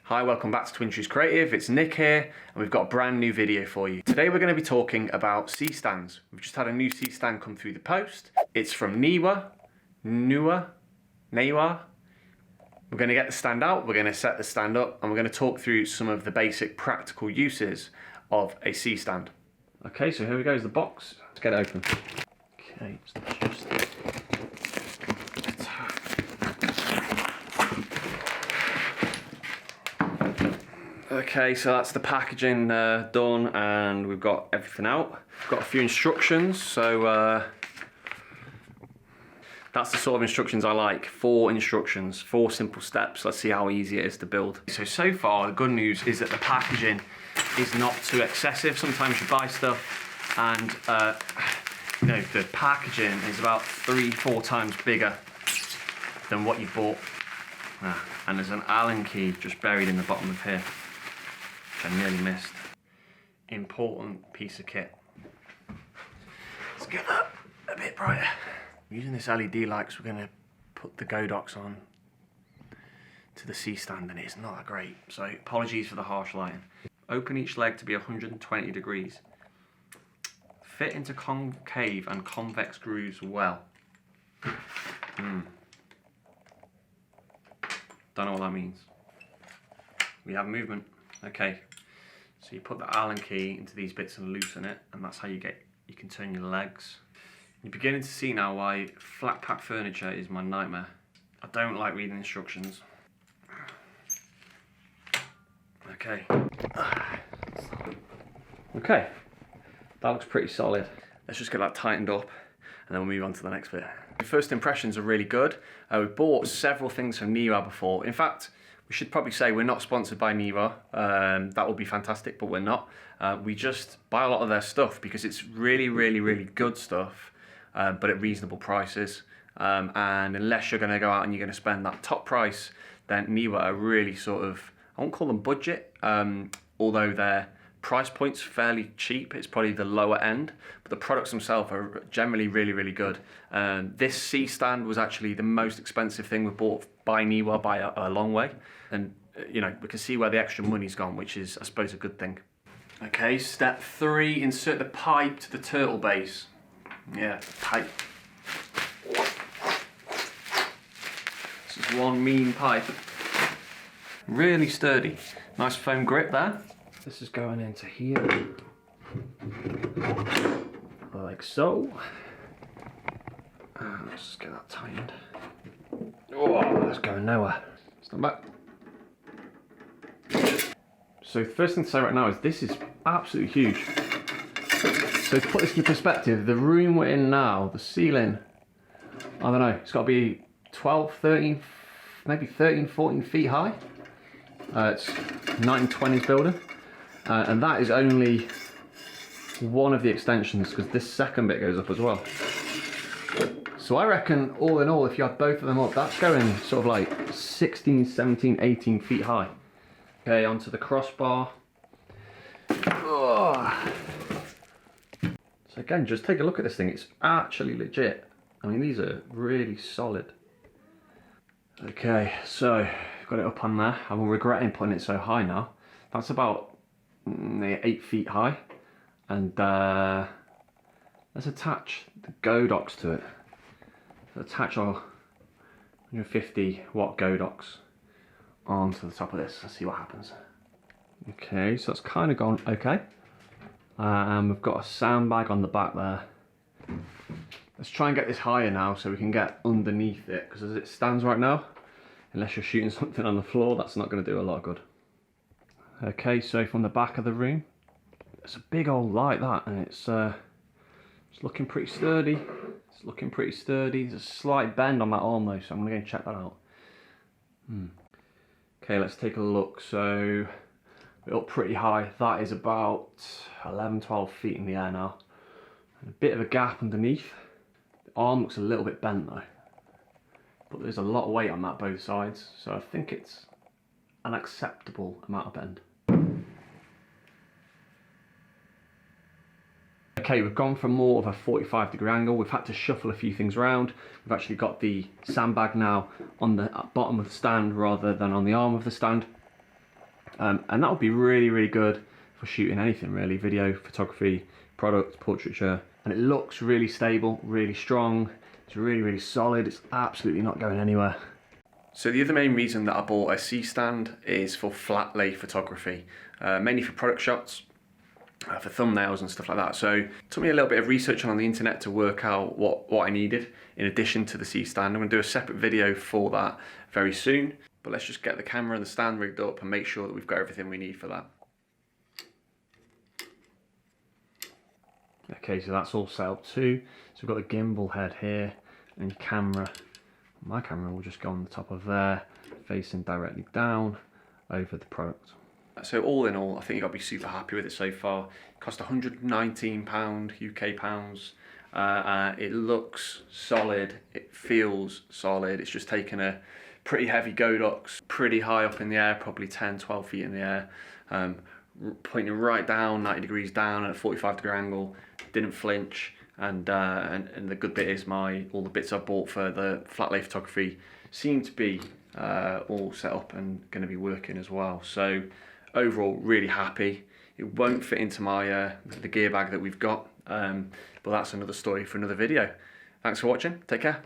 Hi, welcome back to Twin Trees Creative. It's Nick here, and we've got a brand new video for you. Today we're going to be talking about C-stands. We've just had a new C-stand come through the post. It's from Neewer. We're going to get the stand out, we're going to set the stand up, and we're going to talk through some of the basic practical uses of a C-stand. Okay, so here we go, is the box. Let's get it open. Okay, so let's just... Okay, so that's the packaging done, and we've got everything out. We've got a few instructions, so that's the sort of instructions I like. 4 instructions, 4 simple steps. Let's see how easy it is to build. So far, the good news is that the packaging is not too excessive. Sometimes you buy stuff and you know, the packaging is about 3-4 times bigger than what you bought. And there's an Allen key just buried in the bottom of here, which I nearly missed. Important piece of kit. Let's get that a bit brighter. Using this LED light, we're going to put the Godox on to the C-stand, and it's not that great, so apologies for the harsh lighting. Open each leg to be 120 degrees. Fit into concave and convex grooves well. Don't know what that means. We have movement. Okay, so you put the Allen key into these bits and loosen it, and that's how you can turn your legs. You're beginning to see now why flat pack furniture is my nightmare. I don't like reading instructions. Okay. Okay, that looks pretty solid. Let's just get that tightened up, and then we'll move on to the next bit. The first impressions are really good. We bought several things from Neewer before. In fact, we should probably say we're not sponsored by Neewer. That would be fantastic, but we're not. We just buy a lot of their stuff because it's really, really, really good stuff. But at reasonable prices, and unless you're going to go out and you're going to spend that top price, then Neewer are really sort of, I won't call them budget, although their price point's fairly cheap. It's probably the lower end, but the products themselves are generally really, really good. This C-stand was actually the most expensive thing we bought by Neewer by a long way, and you know, we can see where the extra money's gone, which is, I suppose, a good thing. Okay, step 3, insert the pipe to the turtle base. Yeah, tight. This is one mean pipe. Really sturdy. Nice foam grip there. This is going into here. Like so. And let's just get that tightened. Oh, that's going nowhere. Stand back. So the first thing to say right now is this is absolutely huge. So to put this in perspective, the room we're in now, the ceiling, I don't know, it's got to be 12, 13, maybe 13, 14 feet high. It's 1920s building, and that is only one of the extensions, because this second bit goes up as well. So I reckon, all in all, if you add both of them up, that's going sort of like 16, 17, 18 feet high. Okay, onto the crossbar. Oh. So again, just take a look at this thing, it's actually legit. I mean, these are really solid. Okay, so got it up on there. I'm regretting putting it so high now. That's about 8 feet high. And let's attach the Godox to it. So attach our 150 watt Godox onto the top of this and see what happens. Okay, so it's kind of gone okay. We've got a sandbag on the back there. Let's try and get this higher now so we can get underneath it, because as it stands right now, unless you're shooting something on the floor, that's not going to do a lot of good. Okay, so from the back of the room, it's a big old light, that, and it's looking pretty sturdy. It's looking pretty sturdy. There's a slight bend on that arm though, so I'm going to go and check that out. Okay, let's take a look. So we're up pretty high. That is about 11, 12 feet in the air now. And a bit of a gap underneath. The arm looks a little bit bent though, but there's a lot of weight on that both sides, so I think it's an acceptable amount of bend. Okay, we've gone for more of a 45-degree angle. We've had to shuffle a few things around. We've actually got the sandbag now on the bottom of the stand rather than on the arm of the stand. And that would be really, really good for shooting anything really, video, photography, product, portraiture. And it looks really stable, really strong. It's really, really solid. It's absolutely not going anywhere. So the other main reason that I bought a C-stand is for flat lay photography, mainly for product shots, for thumbnails and stuff like that. So it took me a little bit of research on the internet to work out what I needed in addition to the C-stand. I'm going to do a separate video for that very soon, but let's just get the camera and the stand rigged up and make sure that we've got everything we need for that. Okay, so that's all set up too. So we've got the gimbal head here and your camera. My camera will just go on the top of there, facing directly down over the product. So all in all, I think you've got to be super happy with it so far. It cost £119 UK pounds. It looks solid, it feels solid. It's just taken a pretty heavy Godox, pretty high up in the air, probably 10, 12 feet in the air, pointing right down, 90 degrees down at a 45-degree angle, didn't flinch. And the good bit is all the bits I bought for the flat lay photography seem to be all set up and going to be working as well. So overall, really happy. It won't fit into my the gear bag that we've got, but that's another story for another video. Thanks for watching. Take care.